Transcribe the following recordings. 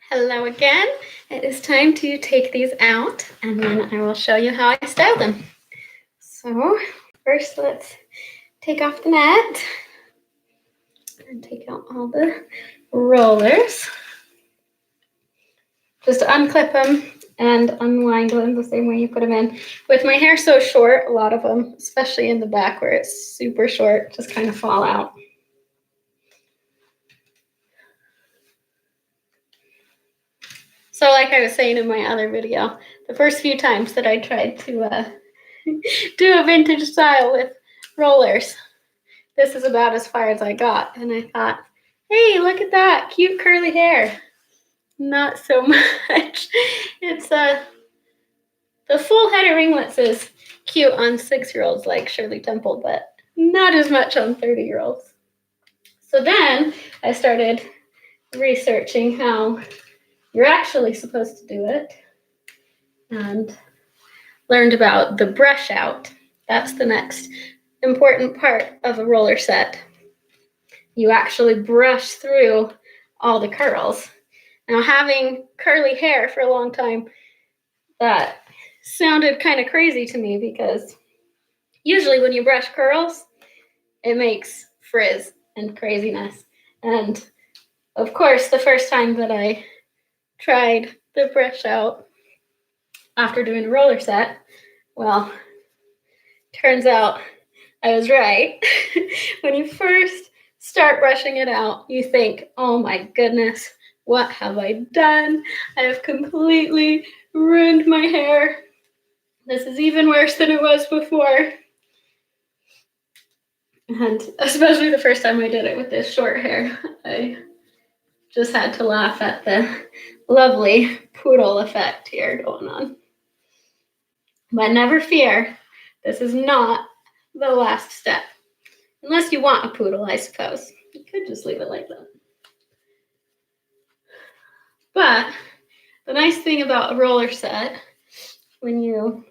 Hello again. It is time to take these out and then I will show you how I style them. So first let's take off the net and take out all the rollers. Just unclip them and unwind them the same way you put them in. With my hair so short, a lot of them, especially in the back where it's super short, just kind of fall out. So like I was saying in my other video, the first few times that I tried to do a vintage style with rollers, this is about as far as I got. And I thought, hey, look at that, cute curly hair. Not so much. It's the full head of ringlets is cute on 6-year-olds like Shirley Temple, but not as much on 30-year-olds. So then I started researching how you're actually supposed to do it and learned about the brush out. That's the next important part of a roller set. You actually brush through all the curls. Now, having curly hair for a long time, that sounded kind of crazy to me because usually when you brush curls, it makes frizz and craziness. And of course, the first time that I tried the brush out after doing a roller set, well, turns out I was right. When you first start brushing it out, you think, oh my goodness, what have I done? I have completely ruined my hair. This is even worse than it was before. And especially the first time I did it with this short hair, I just had to laugh at the lovely poodle effect here going on. But never fear, this is not the last step. Unless you want a poodle, I suppose. You could just leave it like that. But the nice thing about a roller set, when you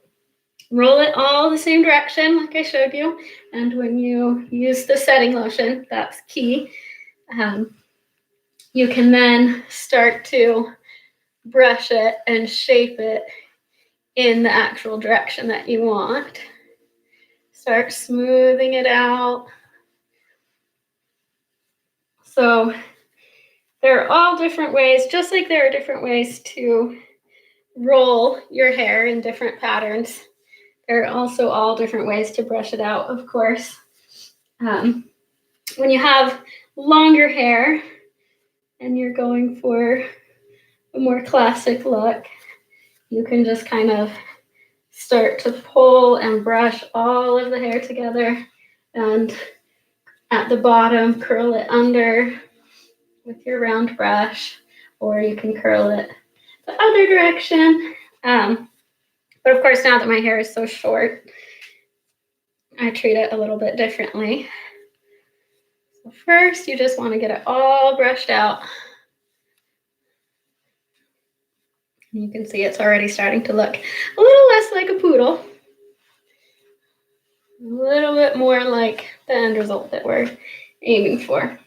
roll it all the same direction, like I showed you, and when you use the setting lotion, that's key, you can then start to brush it and shape it in the actual direction that you want. Start smoothing it out. So there are all different ways, just like there are different ways to roll your hair in different patterns. There are also all different ways to brush it out, of course. When you have longer hair and you're going for a more classic look, you can just kind of start to pull and brush all of the hair together, and at the bottom, curl it under with your round brush, or you can curl it the other direction. But of course, now that my hair is so short, I treat it a little bit differently. So first, you just want to get it all brushed out. You can see it's already starting to look a little less like a poodle, a little bit more like the end result that we're aiming for.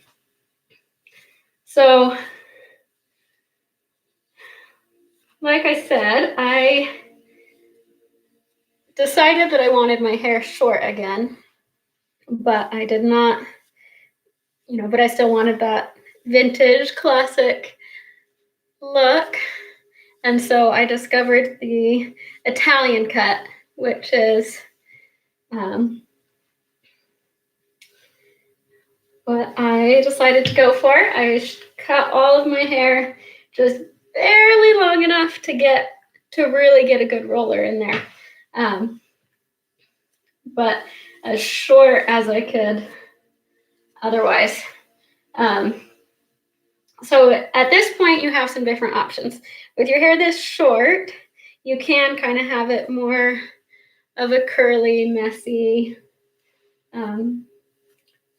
So, like I said, I decided that I wanted my hair short again, but I did not, but I still wanted that vintage classic look. And so I discovered the Italian cut, which is what I decided to go for. I cut all of my hair just barely long enough to really get a good roller in there. But as short as I could otherwise. So at this point, you have some different options. With your hair this short, you can kind of have it more of a curly, messy,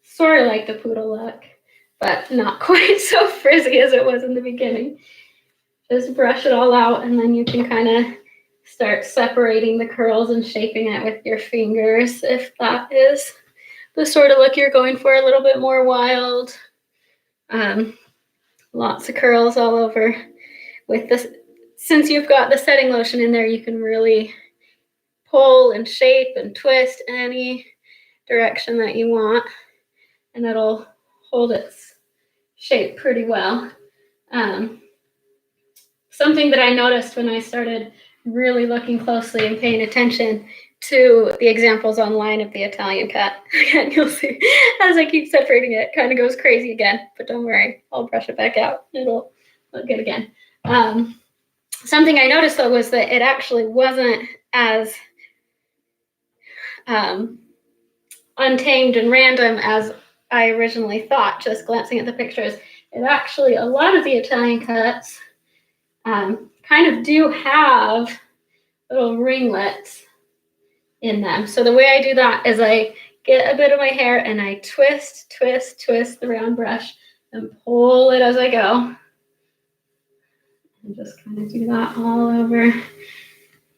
sort of like the poodle look, but not quite so frizzy as it was in the beginning. Just brush it all out, and then you can kind of start separating the curls and shaping it with your fingers if that is the sort of look you're going for, a little bit more wild. Lots of curls all over with this, since you've got the setting lotion in there, you can really pull and shape and twist any direction that you want, and it'll hold its shape pretty well. Something that I noticed when I started really looking closely and paying attention to the examples online of the Italian cut, again, you'll see as I keep separating it, kind of goes crazy again, but don't worry, I'll brush it back out. It'll look good again. Something I noticed though was that it actually wasn't as untamed and random as I originally thought, just glancing at the pictures. It actually, a lot of the Italian cuts kind of do have little ringlets in them. So the way I do that is I get a bit of my hair and I twist the round brush and pull it as I go. And just kind of do that all over.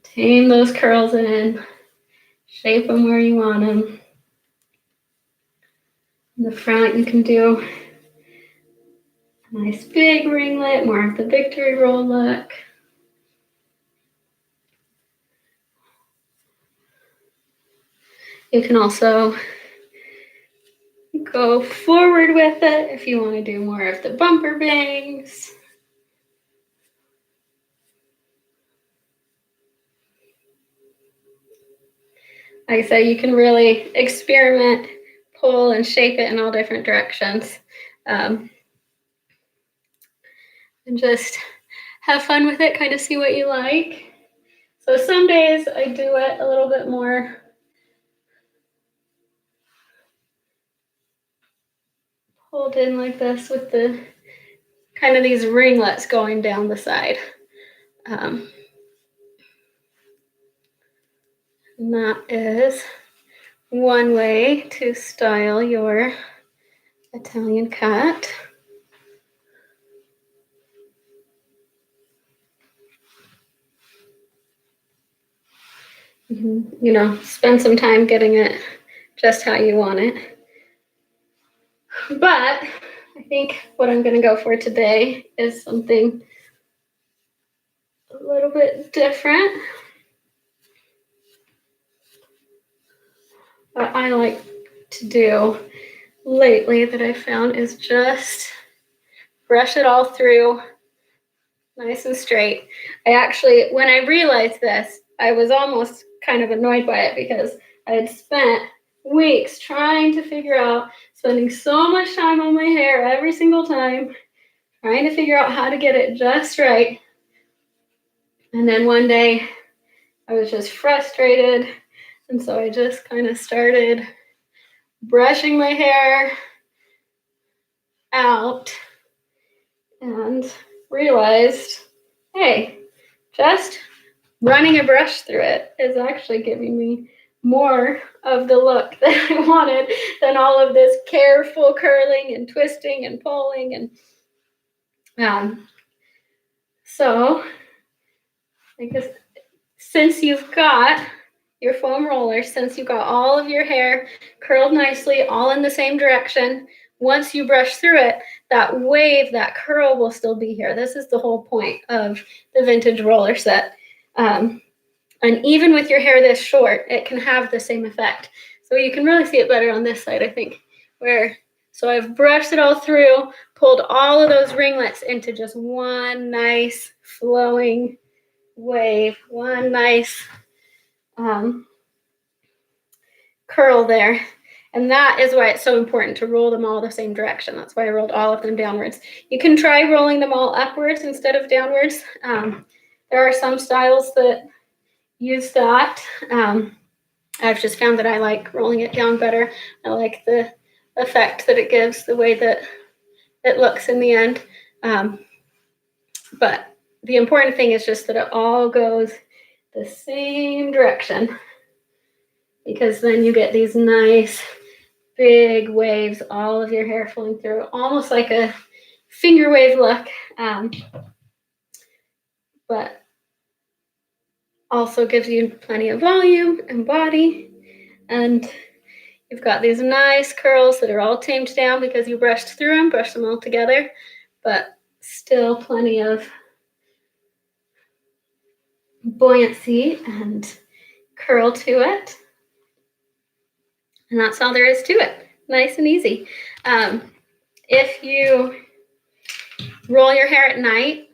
Tame those curls in, shape them where you want them. In the front, you can do a nice big ringlet, more of the victory roll look. You can also go forward with it if you want to do more of the bumper bangs. Like I said, you can really experiment, pull, and shape it in all different directions. And just have fun with it, kind of see what you like. So some days I do it a little bit more pulled in like this with the kind of these ringlets going down the side. And that is one way to style your Italian cut. You know, spend some time getting it just how you want it. But I think what I'm going to go for today is something a little bit different. What I like to do lately that I found is just brush it all through nice and straight. I actually, when I realized this, I was almost kind of annoyed by it because I had spent weeks trying to figure out, spending so much time on my hair every single time, trying to figure out how to get it just right. And then one day I was just frustrated. And so I just kind of started brushing my hair out and realized, hey, just running a brush through it is actually giving me more of the look that I wanted than all of this careful curling and twisting and pulling. And so I guess since you've got your foam roller, since you've got all of your hair curled nicely, all in the same direction, once you brush through it, that wave, that curl will still be here. This is the whole point of the vintage roller set. And even with your hair this short, it can have the same effect. So you can really see it better on this side, I think, so I've brushed it all through, pulled all of those ringlets into just one nice flowing wave, one nice curl there. And that is why it's so important to roll them all the same direction. That's why I rolled all of them downwards. You can try rolling them all upwards instead of downwards. There are some styles that use that. I've just found that I like rolling it down better. I like the effect that it gives, the way that it looks in the end. But the important thing is just that it all goes the same direction, because then you get these nice big waves, all of your hair flowing through, almost like a finger wave look, but also gives you plenty of volume and body. And you've got these nice curls that are all tamed down because you brushed through them, brushed them all together, but still plenty of buoyancy and curl to it. And that's all there is to it. Nice and easy. If you roll your hair at night,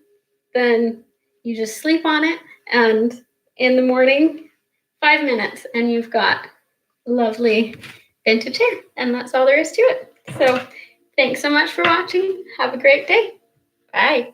then you just sleep on it, and in the morning, 5 minutes, and you've got lovely vintage hair. And that's all there is to it. So thanks so much for watching. Have a great day. Bye.